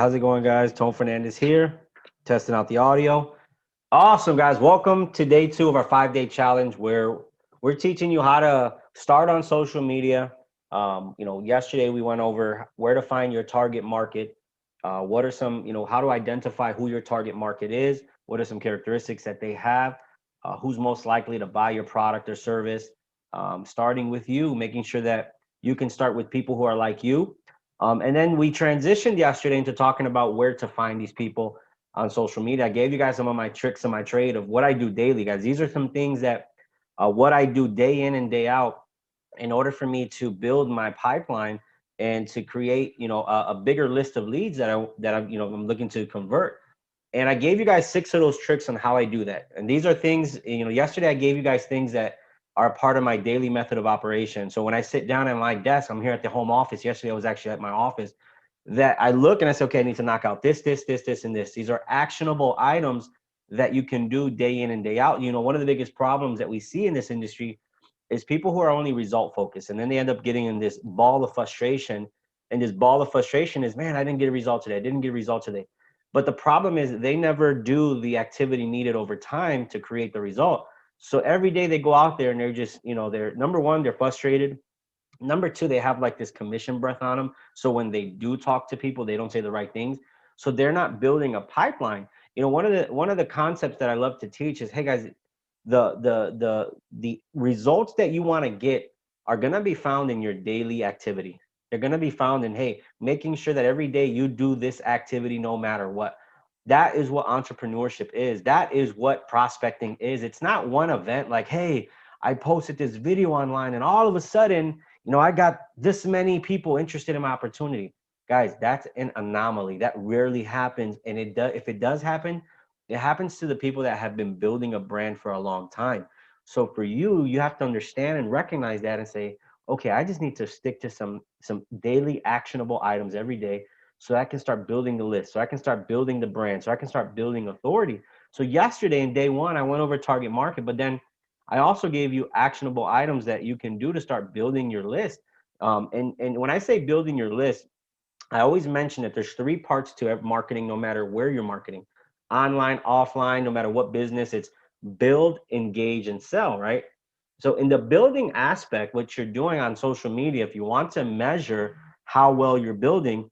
how's it going, guys? Tone Fernandez here, testing out the audio. Awesome, guys. Welcome to day 2 of our 5-day challenge where we're teaching you how to start on social media. Yesterday we went over where to find your target market. What are some, how to identify who your target market is? What are some characteristics that they have? Who's most likely to buy your product or service? Starting with you, making sure that you can start with people who are like you. And then we transitioned yesterday into talking about where to find these people on social media. I gave you guys some of my tricks and my trade of what I do daily, guys. These are some things that what I do day in and day out in order for me to build my pipeline and to create, a bigger list of leads I'm looking to convert. And I gave you guys 6 of those tricks on how I do that. And these are things, yesterday I gave you guys things that are part of my daily method of operation. So when I sit down at my desk, I'm here at the home office. Yesterday I was actually at my office, that I look and I say, okay, I need to knock out this, and this. These are actionable items that you can do day in and day out. One of the biggest problems that we see in this industry is people who are only result focused, and then they end up getting in this ball of frustration. And this ball of frustration is, man, I didn't get a result today. I didn't get a result today. But the problem is they never do the activity needed over time to create the result. So every day they go out there and they're just, they're number one, they're frustrated. Number two, they have like this commission breath on them. So when they do talk to people, they don't say the right things. So they're not building a pipeline. One of the concepts that I love to teach is, hey guys, the results that you want to get are going to be found in your daily activity. They're going to be found in, hey, making sure that every day you do this activity no matter what. That is what entrepreneurship is. That is what prospecting is. It's not one event like, hey, I posted this video online and all of a sudden, I got this many people interested in my opportunity. Guys, that's an anomaly. That rarely happens. And if it does happen, it happens to the people that have been building a brand for a long time. So for you, you have to understand and recognize that and say, okay, I just need to stick to some daily actionable items every day so I can start building the list, so I can start building the brand, so I can start building authority. So yesterday in day 1, I went over target market, but then I also gave you actionable items that you can do to start building your list. And when I say building your list, I always mention that there's 3 parts to marketing, no matter where you're marketing, online, offline, no matter what business. It's build, engage, and sell, right? So in the building aspect, what you're doing on social media, if you want to measure how well you're building,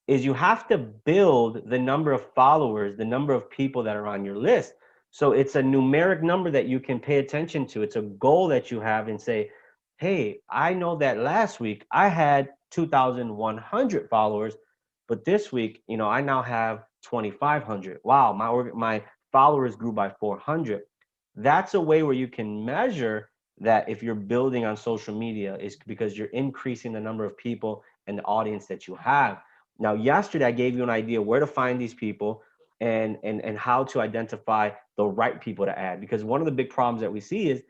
is you have to build the number of followers, the number of people that are on your list. So it's a numeric number that you can pay attention to. It's a goal that you have and say, hey, I know that last week I had 2,100 followers, but this week, I now have 2,500. Wow, my followers grew by 400. That's a way where you can measure that if you're building on social media, is because you're increasing the number of people and the audience that you have. Now, yesterday I gave you an idea where to find these people and how to identify the right people to add. Because one of the big problems that we see is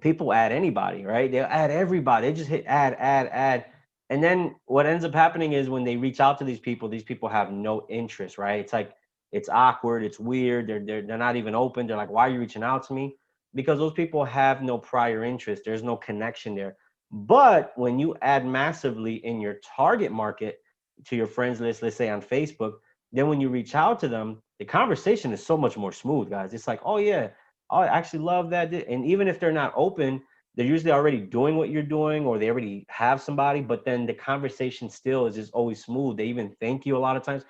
people add anybody, right? They'll add everybody. They just hit add, add, add. And then what ends up happening is when they reach out to these people have no interest, right? It's like, it's awkward, it's weird. They're not even open. They're like, why are you reaching out to me? Because those people have no prior interest. There's no connection there. But when you add massively in your target market to your friends list, let's say on Facebook, then when you reach out to them, the conversation is so much more smooth, guys. It's like, oh yeah, oh, I actually love that. And even if they're not open, they're usually already doing what you're doing, or they already have somebody, but then the conversation still is just always smooth. They even thank you a lot of times.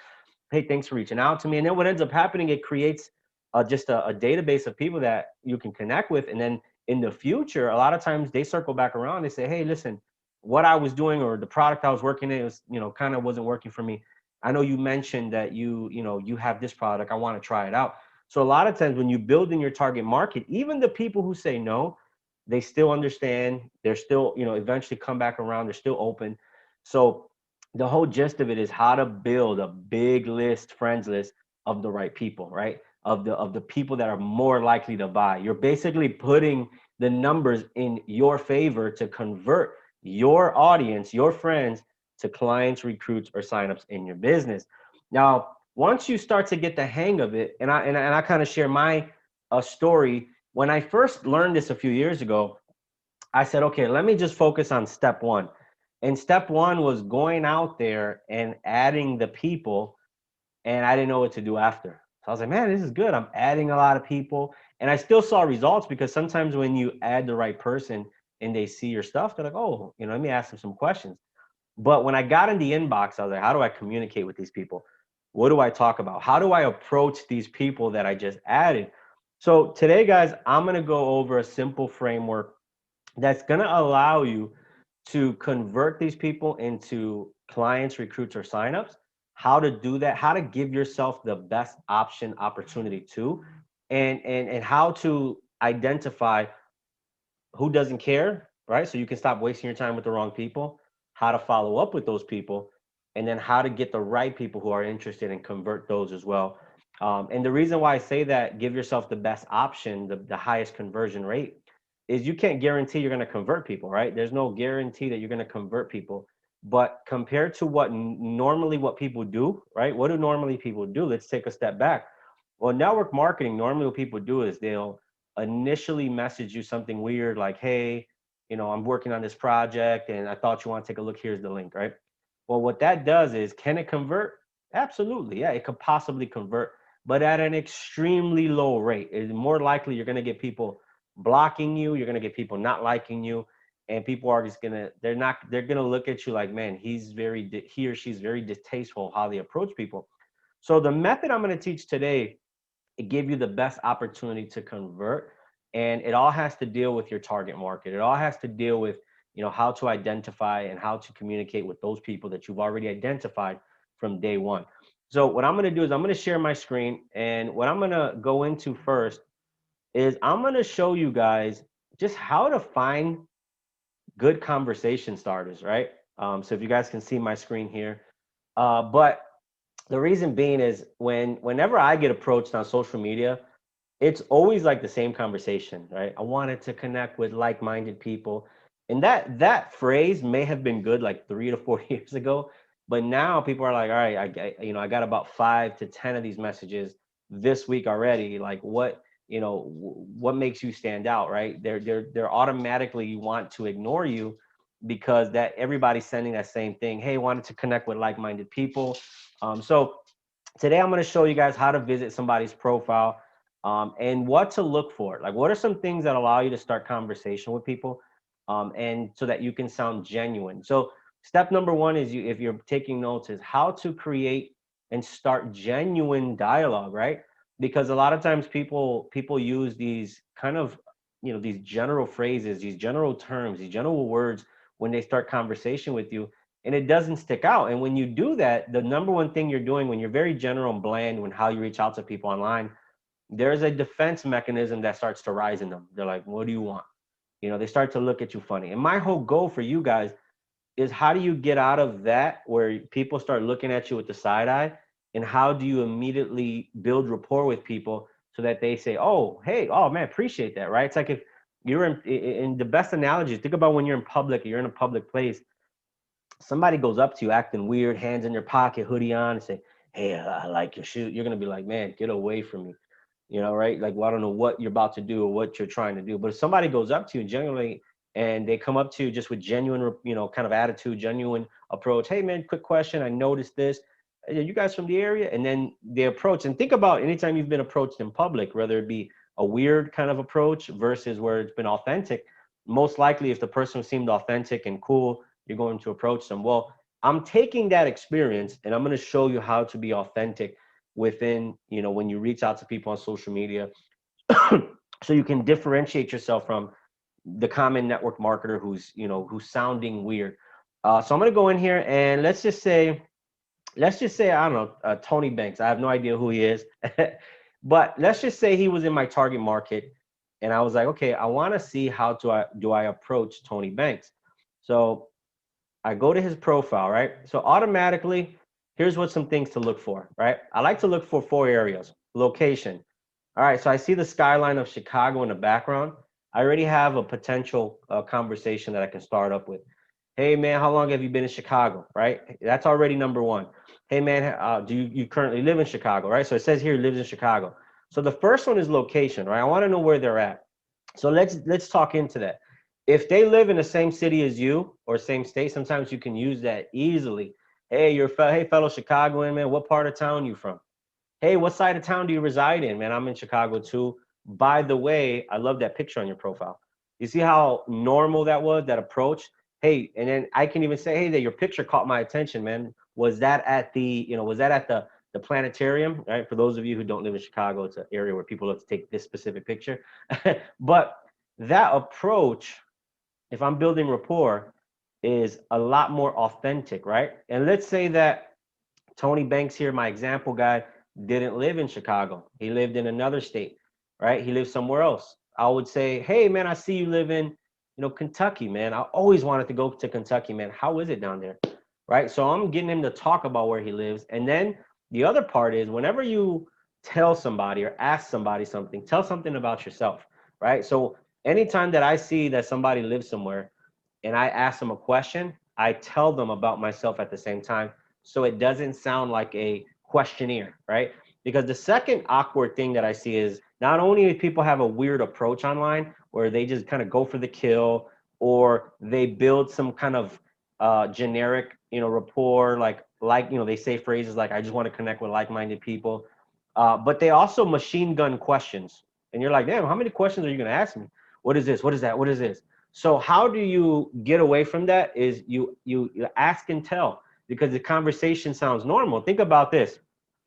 Hey, thanks for reaching out to me. And then what ends up happening, it creates just a database of people that you can connect with. And then in the future, a lot of times they circle back around. They say, hey, listen, what I was doing or the product I was working in was, kind of wasn't working for me. I know you mentioned that you have this product. I want to try it out. So a lot of times when you build in your target market, even the people who say no, they still understand. They're still, eventually come back around. They're still open. So the whole gist of it is how to build a big list, friends list of the right people, right? Of the people that are more likely to buy. You're basically putting the numbers in your favor to convert your audience, your friends, to clients, recruits, or signups in your business. Now, once you start to get the hang of it, and I kind of share my story. When I first learned this a few years ago, I said, okay, let me just focus on step 1. And step 1 was going out there and adding the people and I didn't know what to do after. So I was like, man, this is good. I'm adding a lot of people, and I still saw results because sometimes when you add the right person and they see your stuff, they're like, oh, let me ask them some questions. But when I got in the inbox, I was like, how do I communicate with these people? What do I talk about? How do I approach these people that I just added? So today, guys, I'm going to go over a simple framework that's going to allow you to convert these people into clients, recruits, or signups, how to do that, how to give yourself the best opportunity to, and how to identify who doesn't care, right? So you can stop wasting your time with the wrong people, how to follow up with those people, and then how to get the right people who are interested and convert those as well. And the reason why I say that, give yourself the best option, the highest conversion rate, is you can't guarantee you're going to convert people, right? There's no guarantee that you're going to convert people. But compared to what normally what people do, right? What do normally people do? Let's take a step back. Well, network marketing, normally what people do is they'll initially message you something weird like, hey, I'm working on this project and I thought you want to take a look. Here's the link, right? Well, what that does is, can it convert? Absolutely. Yeah, it could possibly convert, but at an extremely low rate. It's more likely you're going to get people blocking you, you're going to get people not liking you, and people are just they're going to look at you like, man, he or she's very distasteful how they approach people. So the method I'm going to teach today, it give you the best opportunity to convert, and it all has to deal with your target market. It all has to deal with how to identify and how to communicate with those people that you've already identified from day one. So what I'm going to do is I'm going to share my screen, and what I'm going to go into first is I'm going to show you guys just how to find good conversation starters, right? So if you guys can see my screen here, but the reason being is whenever I get approached on social media, it's always like the same conversation, right? I wanted to connect with like-minded people. And that phrase may have been good like 3 to 4 years ago, but now people are like, all right, I got about 5 to 10 of these messages this week already. Like what makes you stand out, right? They're automatically want to ignore you because that everybody's sending that same thing. Hey, wanted to connect with like-minded people. So today I'm going to show you guys how to visit somebody's profile, and what to look for. Like, what are some things that allow you to start conversation with people, and so that you can sound genuine. So step number one is, if you're taking notes, is how to create and start genuine dialogue, right? Because a lot of times people use these kind of, these general phrases, these general terms, these general words when they start conversation with you, and it doesn't stick out. And when you do that, the number one thing you're doing when you're very general and bland when how you reach out to people online, there's a defense mechanism that starts to rise in them. They're like, what do you want? They start to look at you funny. And my whole goal for you guys is, how do you get out of that where people start looking at you with the side eye, and how do you immediately build rapport with people so that they say, oh, hey, oh man, appreciate that, right? It's like if you're in the best analogy, think about when you're in public, you're in a public place, somebody goes up to you acting weird, hands in your pocket, hoodie on, and say, hey, I like your shoe. You're going to be like, man, get away from me. Right? Like, well, I don't know what you're about to do or what you're trying to do. But if somebody goes up to you genuinely, and they come up to you just with genuine, kind of attitude, genuine approach. Hey man, quick question. I noticed this. Are you guys from the area? And then they approach, and think about anytime you've been approached in public, whether it be a weird kind of approach versus where it's been authentic. Most likely, if the person seemed authentic and cool, you're going to approach them. Well, I'm taking that experience and I'm going to show you how to be authentic within, when you reach out to people on social media, so you can differentiate yourself from the common network marketer who's sounding weird. So I'm going to go in here, and let's just say, I don't know, Tony Banks. I have no idea who he is, but let's just say he was in my target market, and I was like, okay, I want to see how do I approach Tony Banks. So I go to his profile, right? So automatically, here's what some things to look for, right? I like to look for 4 areas. Location. All right, so I see the skyline of Chicago in the background. I already have a potential conversation that I can start up with. Hey man, how long have you been in Chicago, right? That's already number one. Hey man, do you currently live in Chicago, right? So it says here he lives in Chicago. So the first one is location, right? I want to know where they're at. So let's talk into that. If they live in the same city as you or same state, sometimes you can use that easily. Hey, hey, fellow Chicagoan, man, what part of town you from? Hey, what side of town do you reside in, man? I'm in Chicago too. By the way, I love that picture on your profile. You see how normal that was, that approach? Hey, and then I can even say, hey, that your picture caught my attention, man. Was that at was that at the planetarium, right? For those of you who don't live in Chicago, it's an area where people love to take this specific picture. But that approach, if I'm building rapport, is a lot more authentic, right? And let's say that Tony Banks here, my example guy, didn't live in Chicago. He lived in another state, right? He lived somewhere else. I would say, hey man, I see you live in, Kentucky, man. I always wanted to go to Kentucky, man. How is it down there? Right? So I'm getting him to talk about where he lives. And then the other part is whenever you tell somebody or ask somebody something, tell something about yourself, right? So anytime that I see that somebody lives somewhere and I ask them a question, I tell them about myself at the same time so it doesn't sound like a questionnaire, right? Because the second awkward thing that I see is not only do people have a weird approach online where they just kind of go for the kill or they build some kind of generic, rapport, they say phrases like, I just want to connect with like-minded people. But they also machine gun questions. And you're like, damn, how many questions are you going to ask me? What is this? What is that? What is this? So how do you get away from that is you ask and tell because the conversation sounds normal. Think about this.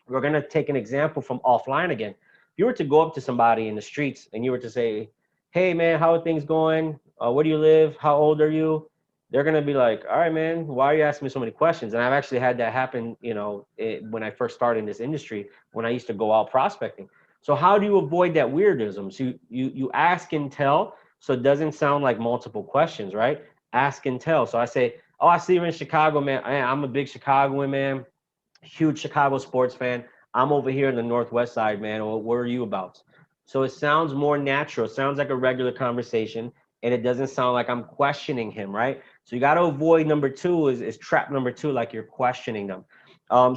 We're going to take an example from offline again. If you were to go up to somebody in the streets and you were to say, hey, man, how are things going? Where do you live? How old are you? They're going to be like, all right, man, why are you asking me so many questions? And I've actually had that happen, when I first started in this industry, when I used to go out prospecting. So how do you avoid that weirdism? So you ask and tell so it doesn't sound like multiple questions, right? Ask and tell. So I say, oh, I see you're in Chicago, man. I'm a big Chicagoan, man. Huge Chicago sports fan. I'm over here in the Northwest side, man. Well, what are you about? So it sounds more natural. It sounds like a regular conversation, and it doesn't sound like I'm questioning him, right? So you got to avoid number two is trap number two, like you're questioning them.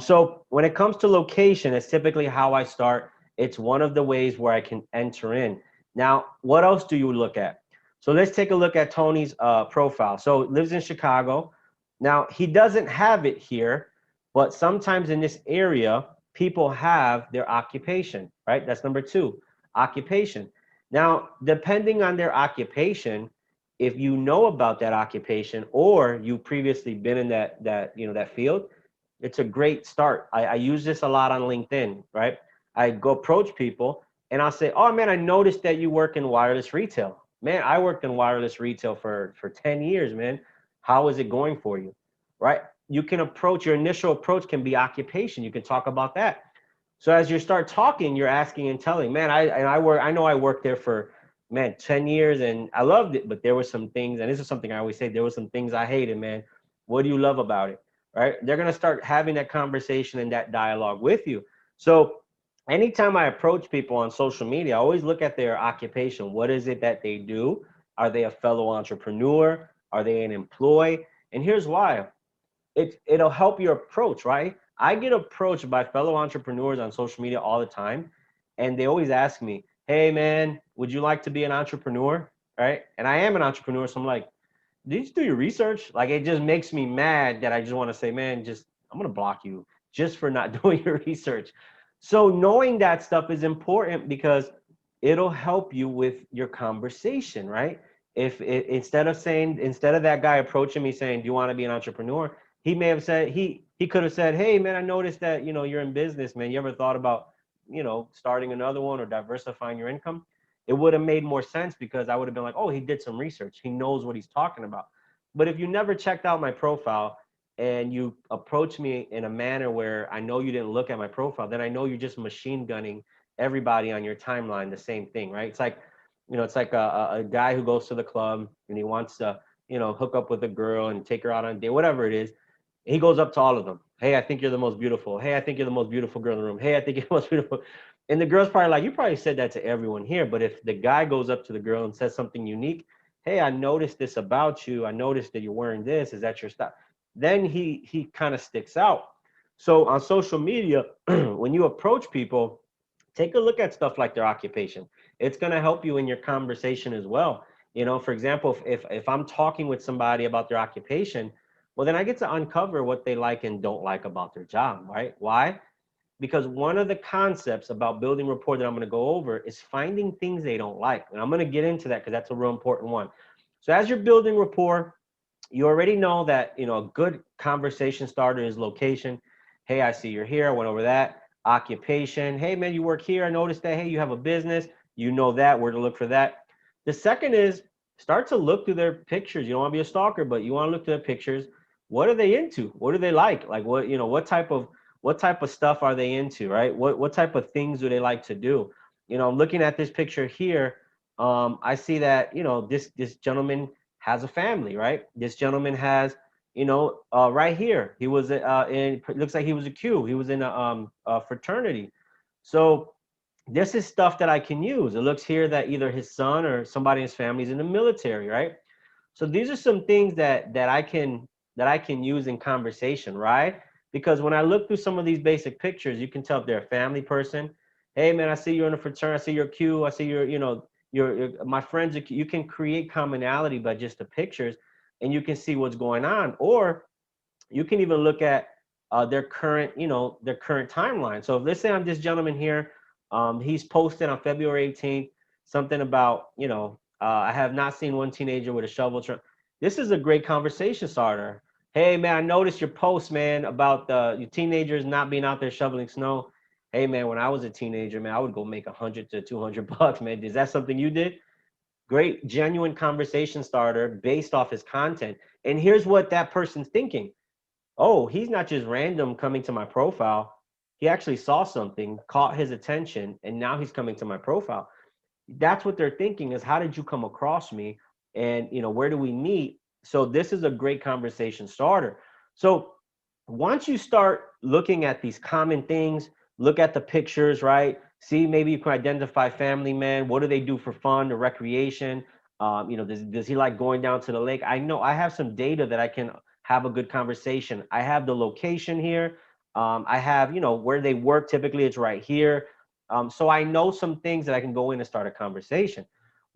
So when it comes to location, it's typically how I start. It's one of the ways where I can enter in. Now, what else do you look at? So let's take a look at Tony's profile. So lives in Chicago. Now he doesn't have it here, but sometimes in this area, people have their occupation, right? That's number two, occupation. Now, depending on their occupation, if you know about that occupation or you've previously been in that field, it's a great start. I use this a lot on LinkedIn, right? I go approach people and I'll say, oh man, I noticed that you work in wireless retail. Man, I worked in wireless retail for 10 years, man. How is it going for you? Right? You can approach, your initial approach can be occupation. You can talk about that. So as you start talking, you're asking and telling, man, I know I worked there for, man, 10 years and I loved it, but there were some things, and this is something I always say, there were some things I hated, man. What do you love about it? Right? They're going to start having that conversation and that dialogue with you. So anytime I approach people on social media, I always look at their occupation. What is it that they do? Are they a fellow entrepreneur? Are they an employee? And here's why it'll help your approach, right? I get approached by fellow entrepreneurs on social media all the time, and they always ask me, "Hey, man, would you like to be an entrepreneur?" Right? And I am an entrepreneur, so I'm like, "Did you do your research?" Like, it just makes me mad that I just want to say, "Man, just I'm gonna block you just for not doing your research." So knowing that stuff is important because it'll help you with your conversation, right? If it, instead of that guy approaching me saying, "Do you want to be an entrepreneur?" He may have said he could have said, "Hey man, I noticed that you're in business, man. You ever thought about starting another one or diversifying your income?" It would have made more sense because I would have been like, "Oh, he did some research. He knows what he's talking about." But if you never checked out my profile and you approach me in a manner where I know you didn't look at my profile, then I know you're just machine gunning everybody on your timeline the same thing, right? It's like a guy who goes to the club and he wants to hook up with a girl and take her out on a date, whatever it is. He goes up to all of them. Hey, I think you're the most beautiful. Hey, I think you're the most beautiful girl in the room. Hey, I think you're the most beautiful. And the girl's probably like, you probably said that to everyone here. But if the guy goes up to the girl and says something unique, hey, I noticed this about you. I noticed that you're wearing this. Is that your style? Then he kind of sticks out. So on social media, when you approach people, take a look at stuff like their occupation. It's going to help you in your conversation as well. For example, if I'm talking with somebody about their occupation, Well, then I get to uncover what they like and don't like about their job, right? Why? Because one of the concepts about building rapport that I'm going to go over is finding things they don't like. And I'm going to get into that because that's a real important one. So as you're building rapport, you already know that, a good conversation starter is location. Hey, I see you're here. I went over that. Occupation. Hey, man, you work here. I noticed that. Hey, you have a business. You know that, where to look for that. The second is start to look through their pictures. You don't want to be a stalker, but you want to look through their pictures. What are they into? What do they like? Like what type of stuff are they into, right? What type of things do they like to do? Looking at this picture here, I see that, this gentleman has a family, right? This gentleman has, right here, he was looks like he was a Q. He was in a fraternity. So this is stuff that I can use. It looks here that either his son or somebody in his family is in the military, right? So these are some things that I can use in conversation, right? Because when I look through some of these basic pictures, you can tell if they're a family person. Hey man, I see you're in a fraternity. I see you're Q. I see you're my friends. You can create commonality by just the pictures, and you can see what's going on. Or you can even look at their current timeline. So if, let's say I'm this gentleman here, he's posted on February 18th something about, I have not seen one teenager with a shovel truck. This is a great conversation starter. Hey man, I noticed your post, man, about your teenagers not being out there shoveling snow. Hey man, when I was a teenager, man, I would go make 100 to 200 bucks, man. Is that something you did? Great, genuine conversation starter based off his content. And here's what that person's thinking. Oh, he's not just random coming to my profile. He actually saw something, caught his attention, and now he's coming to my profile. That's what they're thinking is, how did you come across me? And, where do we meet? So this is a great conversation starter. So once you start looking at these common things, look at the pictures, right? See, maybe you can identify family man. What do they do for fun or recreation? Does he like going down to the lake? I know I have some data that I can have a good conversation. I have the location here. I have, where they work. Typically, it's right here. So I know some things that I can go in and start a conversation.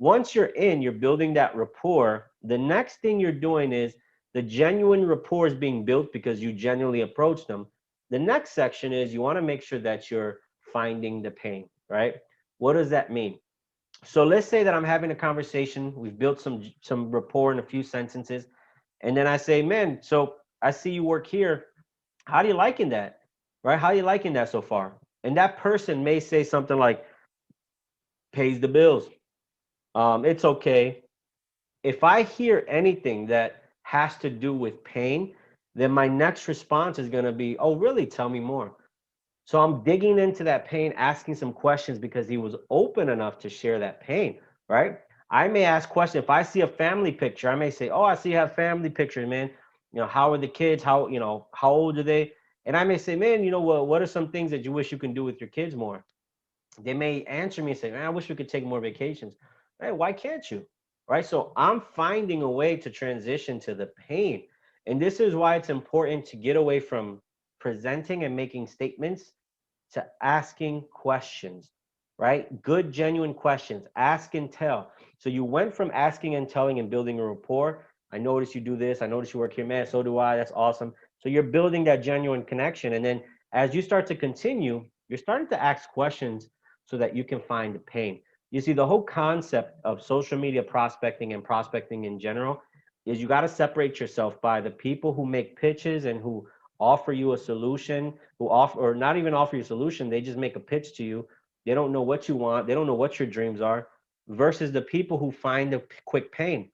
Once you're building that rapport. The next thing you're doing is the genuine rapport is being built because you genuinely approach them. The next section is you want to make sure that you're finding the pain, right? What does that mean? So let's say that I'm having a conversation. We've built some rapport in a few sentences, and then I say, "Man, so I see you work here. How do you liking that? Right? How are you liking that so far?" And that person may say something like, "Pays the bills. It's okay." If I hear anything that has to do with pain, then my next response is going to be, "Oh, really? Tell me more." So I'm digging into that pain, asking some questions because he was open enough to share that pain, right? I may ask questions. If I see a family picture, I may say, "Oh, I see you have family pictures, man. How are the kids? How old are they?" And I may say, "Man, what are some things that you wish you can do with your kids more?" They may answer me and say, "Man, I wish we could take more vacations." Hey, why can't you? Right? So I'm finding a way to transition to the pain. And this is why it's important to get away from presenting and making statements to asking questions, right? Good, genuine questions. Ask and tell. So you went from asking and telling and building a rapport. I notice you do this. I notice you work here, man. So do I. That's awesome. So you're building that genuine connection. And then as you start to continue, you're starting to ask questions so that you can find the pain. You see, the whole concept of social media prospecting and prospecting in general is you got to separate yourself by the people who make pitches and who offer you a solution, who offer, or not even offer you a solution, they just make a pitch to you. They don't know what you want, they don't know what your dreams are, versus the people who find a quick pain.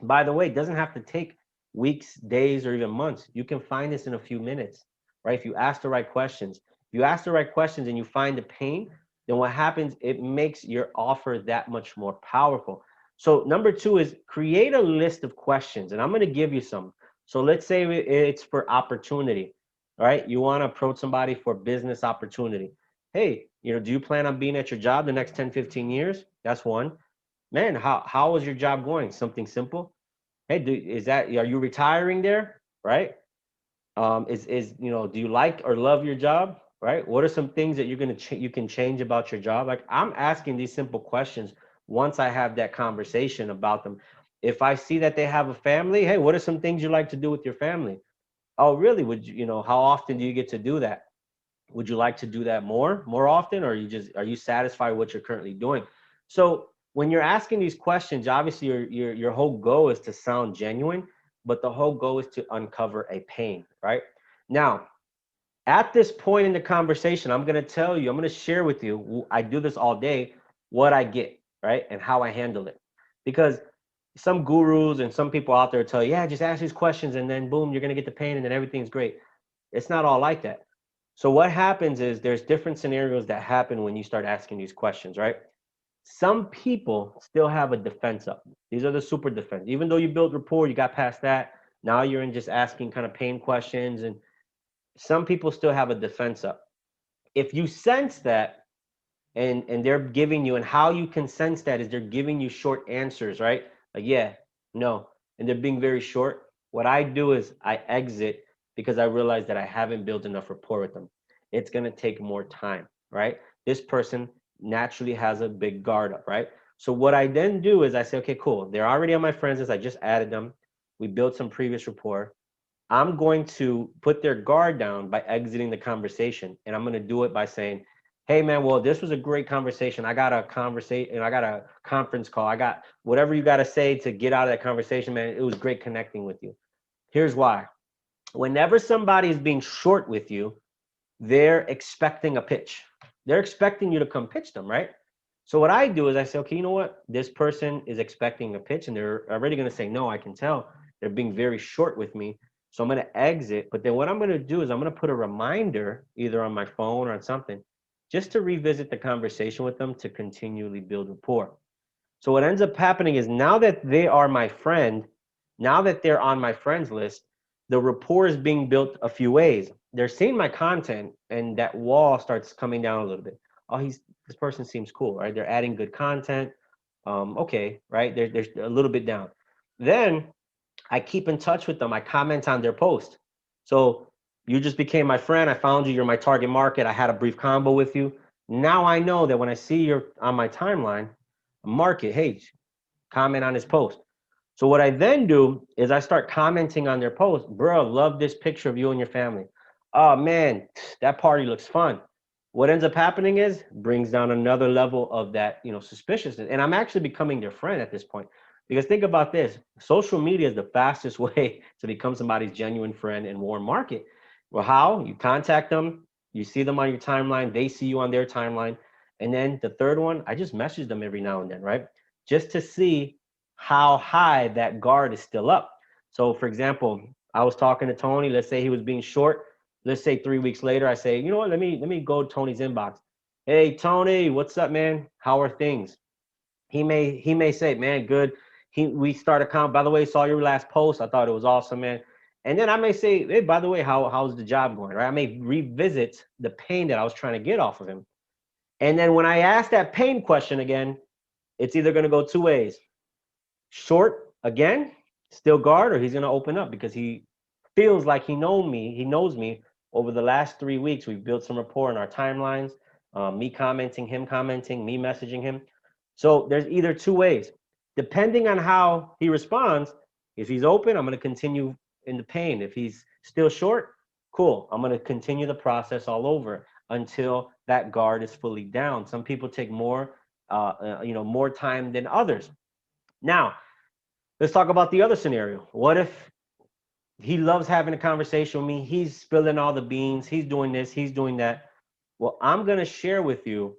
By the way, it doesn't have to take weeks, days, or even months. You can find this in a few minutes, right? If you ask the right questions. If you ask the right questions and you find the pain, then what happens, it makes your offer that much more powerful. So number two is create a list of questions, and I'm going to give you some. So let's say it's for opportunity, right? You want to approach somebody for business opportunity. Hey, do you plan on being at your job the next 10, 15 years? That's one. Man, how is your job going? Something simple. Hey, are you retiring there? Right? Do you like or love your job? Right? What are some things that you can change about your job? Like, I'm asking these simple questions once I have that conversation about them. If I see that they have a family, hey, what are some things you like to do with your family? Oh, really? Would you, how often do you get to do that? Would you like to do that more often, or are you satisfied with what you're currently doing? So when you're asking these questions, obviously your whole goal is to sound genuine, but the whole goal is to uncover a pain, right? Now, at this point in the conversation, I'm going to tell you, I'm going to share with you, I do this all day, what I get, right? And how I handle it. Because some gurus and some people out there tell you, yeah, just ask these questions and then boom, you're going to get the pain and then everything's great. It's not all like that. So what happens is there's different scenarios that happen when you start asking these questions, right? Some people still have a defense up. These are the super defense. Even though you built rapport, you got past that. Now you're in just asking kind of pain questions, and some people still have a defense up. If you sense that, and they're giving you, and how you can sense that is they're giving you short answers, right? Like, yeah, no, and they're being very short. What I do is I exit because I realize that I haven't built enough rapport with them. It's going to take more time, right? This person naturally has a big guard up, right? So what I then do is I say, okay, cool, they're already on my friends list, I just added them, we built some previous rapport. I'm going to put their guard down by exiting the conversation. And I'm going to do it by saying, hey, man, well, this was a great conversation. I got a conversation, I got a conference call. I got whatever you got to say to get out of that conversation, man. It was great connecting with you. Here's why. Whenever somebody is being short with you, they're expecting a pitch. They're expecting you to come pitch them, right? So what I do is I say, okay, you know what? This person is expecting a pitch and they're already going to say no. I can tell they're being very short with me. So I'm going to exit. But then what I'm going to do is I'm going to put a reminder either on my phone or on something just to revisit the conversation with them to continually build rapport. So what ends up happening is now that they are my friend, now that they're on my friends list, the rapport is being built a few ways. They're seeing my content and that wall starts coming down a little bit. Oh, this person seems cool, right? They're adding good content. Okay, right? There's a little bit down. Then I keep in touch with them. I comment on their post. So you just became my friend. I found you. You're my target market. I had a brief combo with you. Now I know that when I see you're on my timeline, mark it. Hey, comment on his post. So what I then do is I start commenting on their post. Bro, love this picture of you and your family. Oh man, that party looks fun. What ends up happening is brings down another level of that, suspiciousness. And I'm actually becoming their friend at this point. Because think about this, social media is the fastest way to become somebody's genuine friend and warm market. Well, how? You contact them, you see them on your timeline, they see you on their timeline. And then the third one, I just message them every now and then, right? Just to see how high that guard is still up. So for example, I was talking to Tony, let's say he was being short. Let's say 3 weeks later, I say, you know what, let me go to Tony's inbox. Hey Tony, what's up, man? How are things? He may say, man, good. We start a comment. By the way, saw your last post. I thought it was awesome, man. And then I may say, hey, by the way, how's the job going? Right? I may revisit the pain that I was trying to get off of him. And then when I ask that pain question again, it's either going to go two ways. Short again, still guard, or he's going to open up because he feels like he knows me. Over the last 3 weeks, we've built some rapport in our timelines, me commenting, him commenting, me messaging him. So there's either two ways. Depending on how he responds, if he's open, I'm going to continue in the pain. If he's still short, cool. I'm going to continue the process all over until that guard is fully down. Some people take more time than others. Now, let's talk about the other scenario. What if he loves having a conversation with me? He's spilling all the beans. He's doing this. He's doing that. Well, I'm going to share with you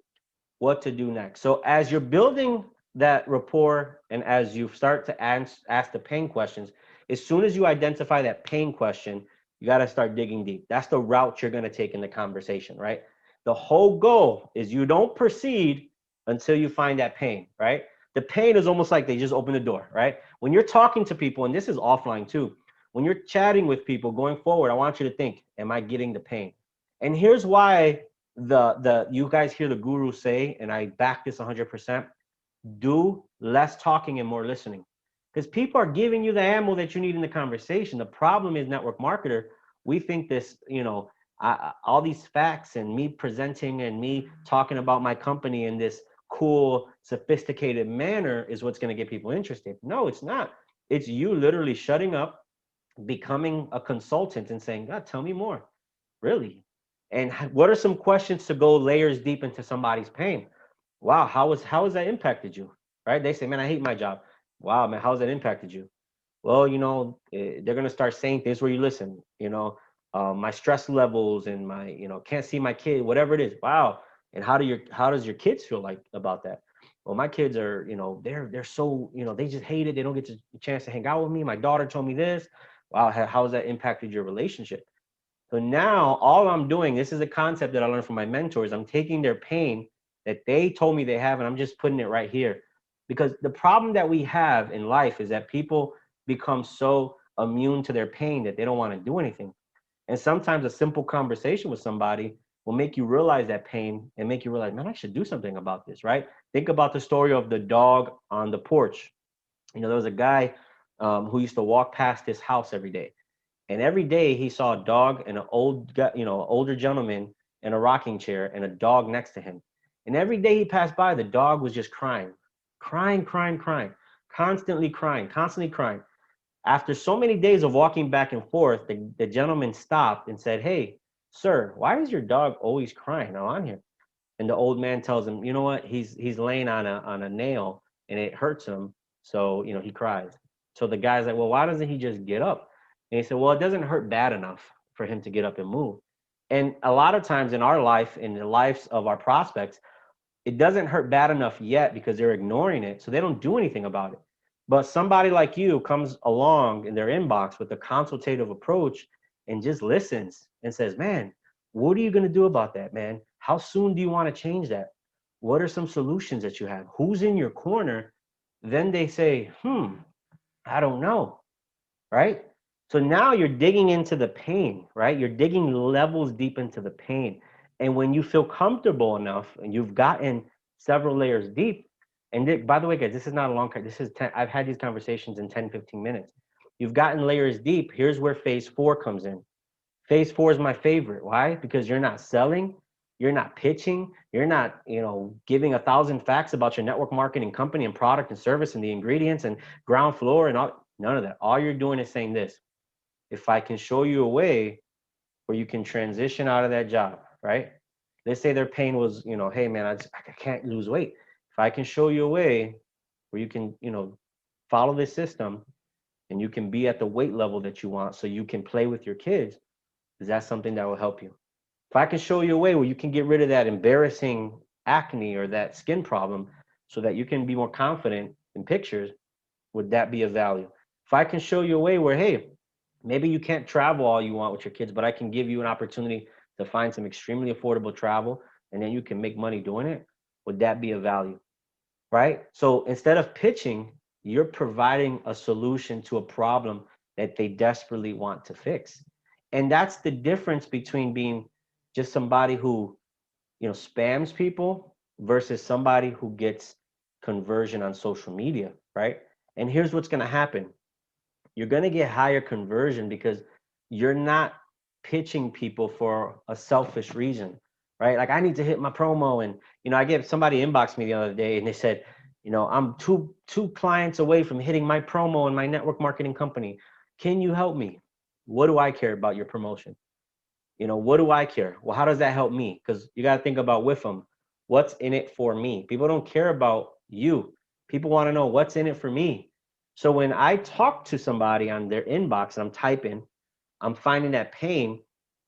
what to do next. So as you're building that rapport and as you start to ask the pain questions, as soon as you identify that pain question, you got to start digging deep. That's the route you're going to take in the conversation, right? The whole goal is you don't proceed until you find that pain, right? The pain is almost like they just open the door, right? When you're talking to people, and this is offline too, when you're chatting with people going forward, I want you to think, am I getting the pain? And here's why the you guys hear the guru say, and I back this 100%, do less talking and more listening. Because people are giving you the ammo that you need in the conversation. The problem is, network marketer, we think this, all these facts and me presenting and me talking about my company and this cool, sophisticated manner is what's going to get people interested. No, it's not. It's you literally shutting up, becoming a consultant and saying, God, tell me more. Really? And what are some questions to go layers deep into somebody's pain? Wow, how has that impacted you? Right? They say, man, I hate my job. Wow, man, how has that impacted you? Well, they're gonna start saying things where you listen. My stress levels and my, can't see my kid, whatever it is. Wow. And how does your kids feel like about that? Well, my kids are, they're so, they just hate it. They don't get a chance to hang out with me. My daughter told me this. Wow, how has that impacted your relationship? So now all I'm doing, this is a concept that I learned from my mentors. I'm taking their pain that they told me they have, and I'm just putting it right here. Because the problem that we have in life is that people become so immune to their pain that they don't want to do anything. And sometimes a simple conversation with somebody will make you realize that pain and make you realize, man, I should do something about this, right? Think about the story of the dog on the porch. There was a guy who used to walk past his house every day. And every day he saw a dog and an older gentleman in a rocking chair and a dog next to him. And every day he passed by, the dog was just crying, crying, crying, crying, constantly crying, constantly crying. After so many days of walking back and forth, the gentleman stopped and said, hey, sir, why is your dog always crying now on here? And the old man tells him, you know what? He's laying on a nail and it hurts him. So, he cries. So the guy's like, well, why doesn't he just get up? And he said, well, it doesn't hurt bad enough for him to get up and move. And a lot of times in our life, in the lives of our prospects, it doesn't hurt bad enough yet because they're ignoring it. So they don't do anything about it. But somebody like you comes along in their inbox with a consultative approach and just listens and says, man, what are you going to do about that, man? How soon do you want to change that? What are some solutions that you have? Who's in your corner? Then they say, I don't know, right? So now you're digging into the pain, right? You're digging levels deep into the pain. And when you feel comfortable enough and you've gotten several layers deep, and by the way, guys, this is not a long, this is 10, I've had these conversations in 10, 15 minutes. You've gotten layers deep. Here's where phase 4 comes in. Phase 4 is my favorite. Why? Because you're not selling, you're not pitching, you're not, giving 1,000 facts about your network marketing company and product and service and the ingredients and ground floor and all, none of that. All you're doing is saying this: if I can show you a way where you can transition out of that job, right? Let's say their pain was, hey man, I can't lose weight. If I can show you a way where you can, follow this system and you can be at the weight level that you want so you can play with your kids, is that something that will help you? If I can show you a way where you can get rid of that embarrassing acne or that skin problem so that you can be more confident in pictures, would that be of value? If I can show you a way where, hey, maybe you can't travel all you want with your kids, but I can give you an opportunity to find some extremely affordable travel and then you can make money doing it, would that be of value? Right? So instead of pitching, you're providing a solution to a problem that they desperately want to fix. And that's the difference between being just somebody who, spams people versus somebody who gets conversion on social media, right? And here's what's going to happen: you're going to get higher conversion because you're not pitching people for a selfish reason, right? Like, I need to hit my promo. And I get somebody inboxed me the other day and they said, I'm two clients away from hitting my promo in my network marketing company. Can you help me? What do I care about your promotion? What do I care? Well, how does that help me? Because you got to think about with them, what's in it for me? People don't care about you. People want to know what's in it for me. So when I talk to somebody on their inbox and I'm typing, I'm finding that pain,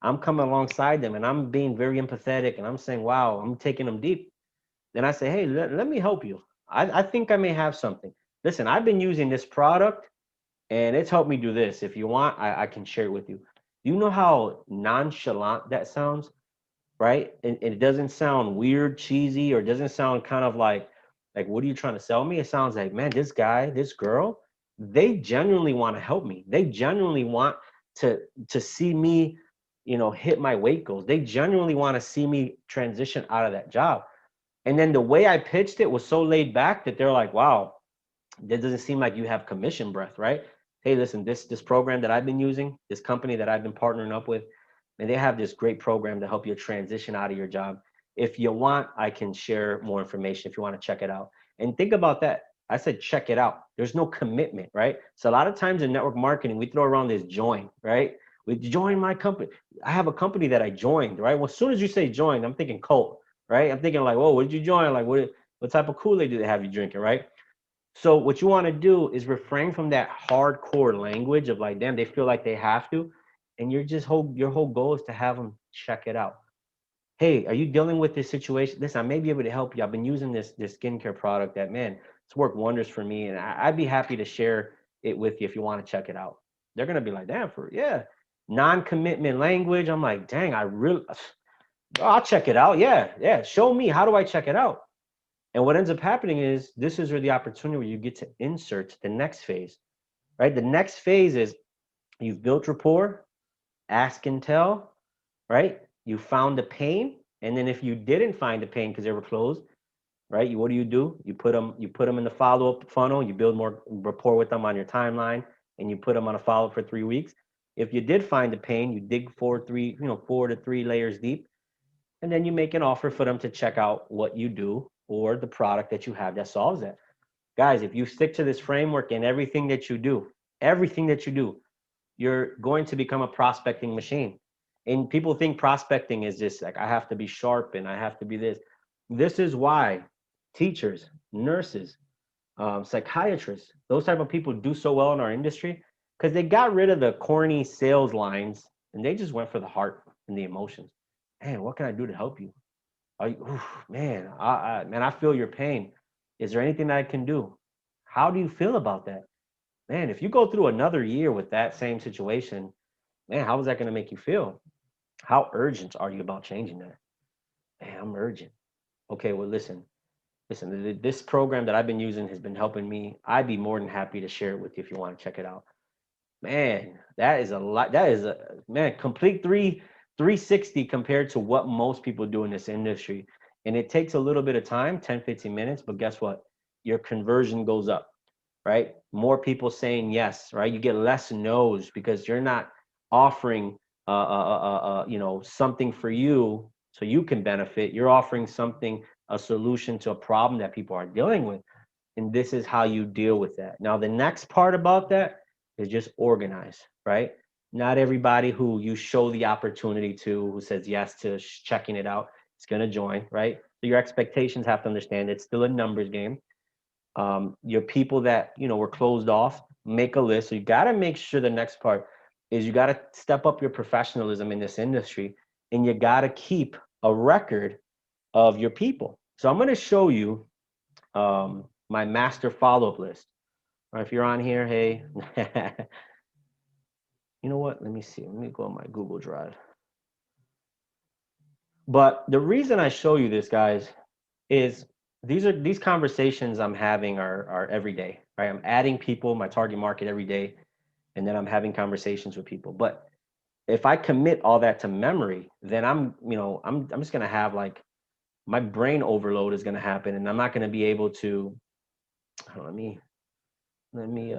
I'm coming alongside them and I'm being very empathetic and I'm saying, wow, I'm taking them deep. Then I say, hey, let me help you. I think I may have something. Listen, I've been using this product and it's helped me do this. If you want, I can share it with you. You know how nonchalant that sounds, right? And it doesn't sound weird, cheesy, or doesn't sound kind of like, what are you trying to sell me? It sounds like, man, this guy, this girl, they genuinely want to help me. They genuinely want to see me, hit my weight goals. They genuinely want to see me transition out of that job. And then the way I pitched it was so laid back that they're like, wow, that doesn't seem like you have commission breath, right? Hey, listen, this program that I've been using, this company that I've been partnering up with, and they have this great program to help you transition out of your job. If you want, I can share more information if you want to check it out. And think about that. I said, check it out. There's no commitment, right? So a lot of times in network marketing, we throw around this join, right? We join my company. I have a company that I joined, right? Well, as soon as you say join, I'm thinking cult, right? I'm thinking like, whoa, what did you join? Like, what type of Kool-Aid do they have you drinking, right? So what you want to do is refrain from that hardcore language of like, damn, they feel like they have to. And your whole goal is to have them check it out. Hey, are you dealing with this situation? Listen, I may be able to help you. I've been using this skincare product that, man, it's worked wonders for me. And I'd be happy to share it with you if you want to check it out. They're going to be like, damn, yeah. Non-commitment language. I'm like, dang, I'll check it out. Yeah. Show me. How do I check it out? And what ends up happening is this is where the opportunity where you get to insert the next phase, right? The next phase is you've built rapport, ask and tell, right? You found the pain. And then if you didn't find the pain because they were closed, right? What do? You put them in the follow-up funnel, you build more rapport with them on your timeline, and you put them on a follow-up for 3 weeks. If you did find the pain, you dig 4 to 3 layers deep, and then you make an offer for them to check out what you do or the product that you have that solves it. Guys, if you stick to this framework in everything that you do, you're going to become a prospecting machine. And people think prospecting is just like, I have to be sharp and I have to be this. This is why teachers, nurses, psychiatrists, those type of people do so well in our industry, because they got rid of the corny sales lines and they just went for the heart and the emotions. Man, what can I do to help you? Man, I feel your pain. Is there anything that I can do? How do you feel about that? Man, if you go through another year with that same situation, man, how is that going to make you feel? How urgent are you about changing that? Man, I'm urgent. Okay, well, listen, this program that I've been using has been helping me. I'd be more than happy to share it with you if you want to check it out. Man, that is a lot. That is a, man, complete 360 compared to what most people do in this industry. And it takes a little bit of time, 10-15 minutes, but guess what? Your conversion goes up, right? More people saying yes, right? You get less no's because you're not offering, something for you so you can benefit. You're offering something, a solution to a problem that people are dealing with. And this is how you deal with that. Now, the next part about that is just organize, right? Not everybody who you show the opportunity to, who says yes to checking it out, is going to join, right? So your expectations have to understand it's still a numbers game. Your people that were closed off, make a list. So you got to make sure the next part is you got to step up your professionalism in this industry, and you got to keep a record of your people. So I'm going to show you my master follow-up list. Or if you're on here, hey, you know what? Let me see. Let me go on my Google Drive. But the reason I show you this, guys, is these conversations I'm having are every day, right? I'm adding people, my target market every day, and then I'm having conversations with people. But if I commit all that to memory, then I'm just gonna have like my brain overload is gonna happen, and I'm not gonna be able to. Let me let me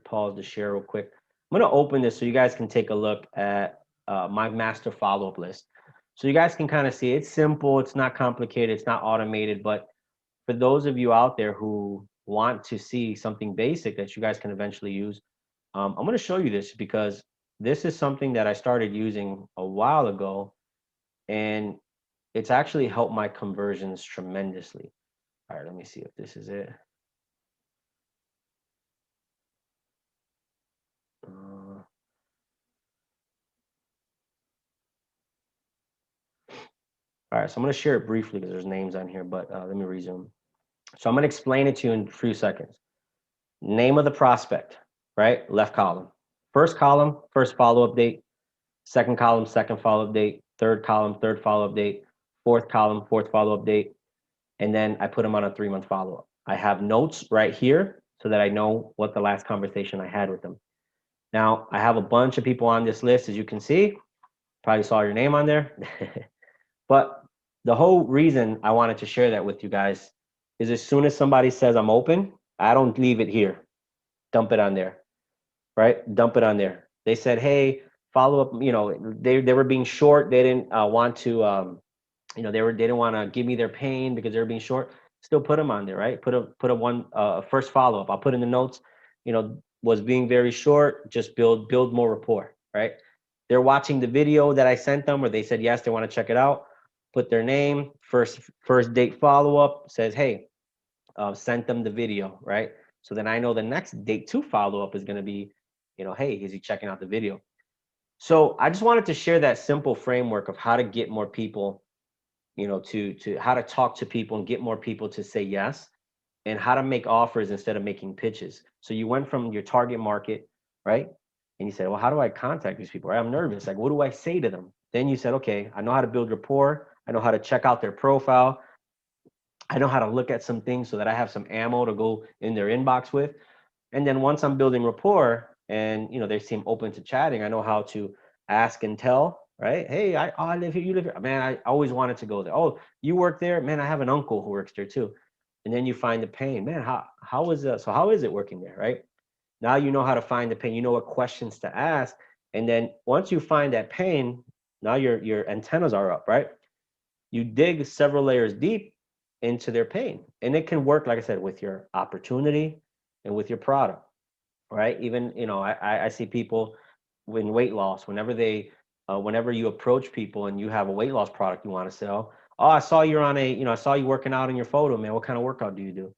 pause the share real quick. I'm gonna open this so you guys can take a look at my master follow-up list. So you guys can kind of see it's simple, it's not complicated, it's not automated, but for those of you out there who want to see something basic that you guys can eventually use, I'm going to show you this because this is something that I started using a while ago, and it's actually helped my conversions tremendously. All right, let me see if this is it. All right, so I'm going to share it briefly because there's names on here, but let me resume. So I'm going to explain it to you in a few seconds. Name of the prospect, right? Left column. First column, first follow-up date. Second column, second follow-up date. Third column, third follow-up date. Fourth column, fourth follow-up date. And then I put them on a 3-month follow-up. I have notes right here so that I know what the last conversation I had with them. Now, I have a bunch of people on this list, as you can see. Probably saw your name on there. But the whole reason I wanted to share that with you guys is as soon as somebody says I'm open, I don't leave it here. Dump it on there, right? Dump it on there. They said, hey, follow up, they were being short. They didn't want to, they didn't want to give me their pain because they were being short. Still put them on there, right? Put a one first follow up. I'll put in the notes, was being very short. Just build more rapport, right? They're watching the video that I sent them, or they said yes, they want to check it out. Put their name, first date follow up, says hey, sent them the video, right? So then I know the next date two follow up is going to be, hey, is he checking out the video? So I just wanted to share that simple framework of how to get more people, to how to talk to people and get more people to say yes, and how to make offers instead of making pitches. So you went from your target market, right? And you said, well, how do I contact these people? Right? I'm nervous. Like, what do I say to them? Then you said, okay, I know how to build rapport. I know how to check out their profile. I know how to look at some things so that I have some ammo to go in their inbox with. And then once I'm building rapport and they seem open to chatting, I know how to ask and tell, right? Hey, I live here, you live here. Man, I always wanted to go there. Oh, you work there? Man, I have an uncle who works there too. And then you find the pain. Man, how is so how is it working there, right? Now you know how to find the pain, you know what questions to ask. And then once you find that pain, now your antennas are up, right? You dig several layers deep into their pain. And it can work, like I said, with your opportunity and with your product, right? Even, I see people in weight loss, whenever you approach people and you have a weight loss product you want to sell. Oh, I saw you're on I saw you working out in your photo, man. What kind of workout do you do?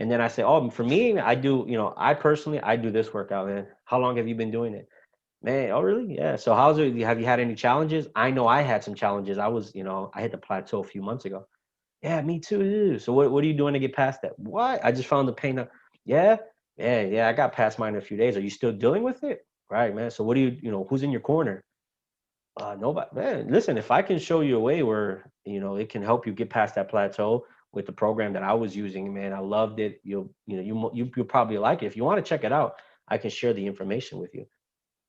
And then I say, oh, for me, I do, I personally, I do this workout, man. How long have you been doing it? Man, oh really? Yeah. So how's it? Have you had any challenges? I know I had some challenges. I hit the plateau a few months ago. Yeah, me too. So what are you doing to get past that? What? I just found the pain. Yeah, yeah. I got past mine in a few days. Are you still dealing with it? Right, man. So what do who's in your corner? Nobody. Man, listen, if I can show you a way where, it can help you get past that plateau with the program that I was using, man, I loved it. You'll probably like it. If you want to check it out, I can share the information with you.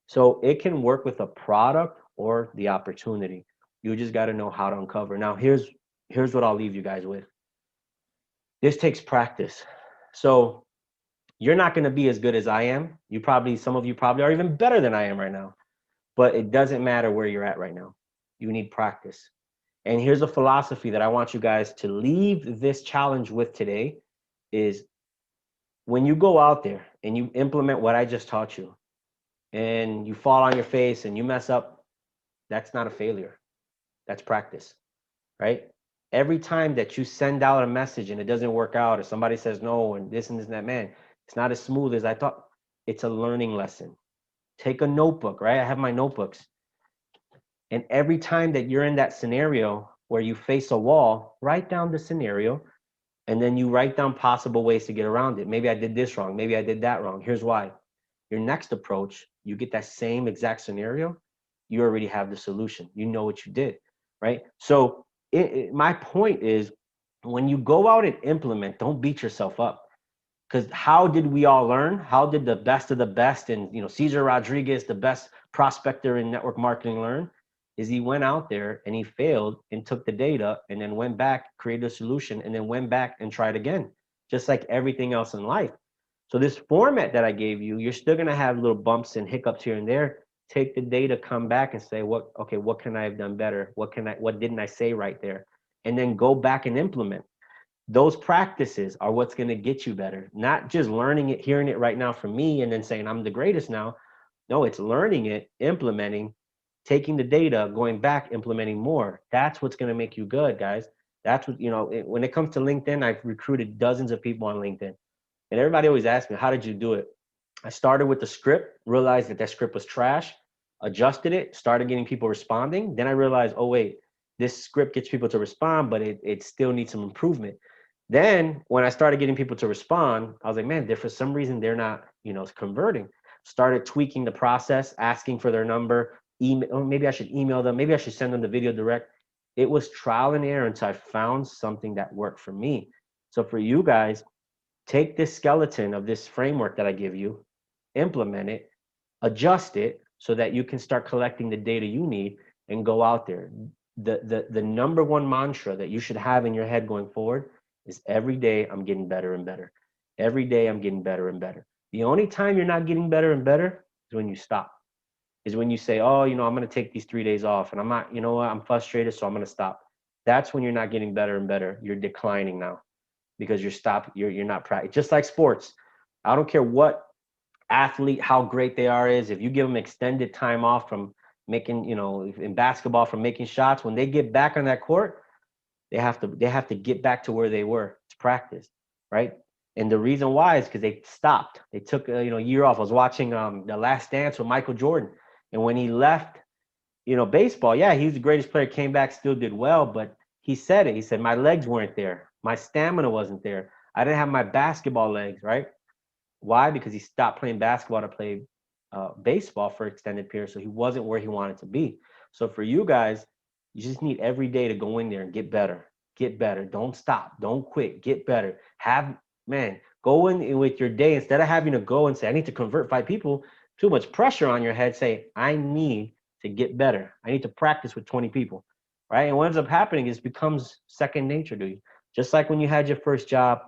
So it can work with a product or the opportunity. You just got to know how to uncover. Now, here's what I'll leave you guys with. This takes practice. So you're not going to be as good as I am. Some of you probably are even better than I am right now, but it doesn't matter where you're at right now. You need practice. And here's a philosophy that I want you guys to leave this challenge with today is when you go out there and you implement what I just taught you and you fall on your face and you mess up, that's not a failure. That's practice, right? Every time that you send out a message and it doesn't work out, or somebody says no, and this and that, man, it's not as smooth as I thought. It's a learning lesson. Take a notebook, right? I have my notebooks. And every time that you're in that scenario where you face a wall, write down the scenario and then you write down possible ways to get around it. Maybe I did this wrong. Maybe I did that wrong. Here's why. Your next approach, you get that same exact scenario, you already have the solution. You know what you did, right? So my point is when you go out and implement, don't beat yourself up. Because how did we all learn? How did the best of the best and Cesar Rodriguez, the best prospector in network marketing, learn? Is he went out there and he failed and took the data and then went back, created a solution, and then went back and tried again, just like everything else in life. So this format that I gave you, you're still gonna have little bumps and hiccups here and there. Take the data, come back and say, what can I have done better? What didn't I say right there? And then go back and implement. Those practices are what's going to get you better, not just learning it, hearing it right now from me and then saying I'm the greatest now. No, it's learning it, implementing, taking the data, going back, implementing more. That's what's going to make you good, guys. That's what, when it comes to LinkedIn, I've recruited dozens of people on LinkedIn, and everybody always asks me, how did you do it? I started with the script, realized that script was trash, adjusted it, started getting people responding. Then I realized, oh wait, this script gets people to respond, but it still needs some improvement. Then when I started getting people to respond, I was like, man, for some reason they're not, converting. Started tweaking the process, asking for their number, email, or maybe I should email them, maybe I should send them the video direct. It was trial and error until I found something that worked for me. So for you guys, take this skeleton of this framework that I give you, implement it, adjust it so that you can start collecting the data you need and go out there. The number one mantra that you should have in your head going forward is every day I'm getting better and better. Every day I'm getting better and better. The only time you're not getting better and better is when you stop. is when you say, oh, you know, I'm going to take these 3 days off and I'm not, you know what, I'm frustrated, so I'm going to stop. That's when you're not getting better and better. You're declining now because you're not practicing. Just like sports. I don't care what athlete, how great they are is, if you give them extended time off from making, you know, in basketball from making shots, when they get back on that court, they have to get back to where they were to practice, right? And the reason why is because they stopped. They took a year off. I was watching The Last Dance with Michael Jordan, and when he left, baseball, yeah, he was the greatest player. Came back, still did well, but he said it. He said my legs weren't there, my stamina wasn't there. I didn't have my basketball legs, right? Why? Because he stopped playing basketball to play baseball for extended periods, so he wasn't where he wanted to be. So for you guys, you just need every day to go in there and get better. Get better. Don't stop. Don't quit. Get better. Go in with your day instead of having to go and say, I need to convert 5 people. Too much pressure on your head. Say, I need to get better. I need to practice with 20 people, right? And what ends up happening is it becomes second nature to you. Just like when you had your first job,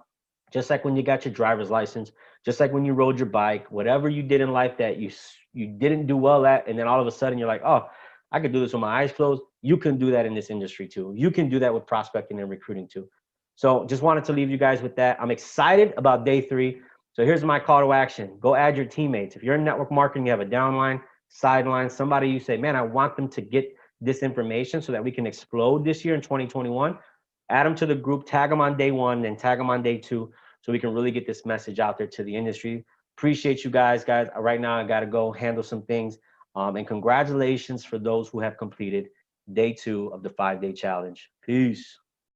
just like when you got your driver's license, just like when you rode your bike, whatever you did in life that you didn't do well at, and then all of a sudden you're like, oh, I could do this with my eyes closed. You can do that in this industry too. You can do that with prospecting and recruiting too. So just wanted to leave you guys with that. I'm excited about day 3. So here's my call to action. Go add your teammates. If you're in network marketing, you have a downline, sideline, somebody you say, man, I want them to get this information so that we can explode this year in 2021. Add them to the group, tag them on day 1, then tag them on day 2, so we can really get this message out there to the industry. Appreciate you guys. Right now I got to go handle some things. And congratulations for those who have completed day 2 of the 5-day challenge. Peace.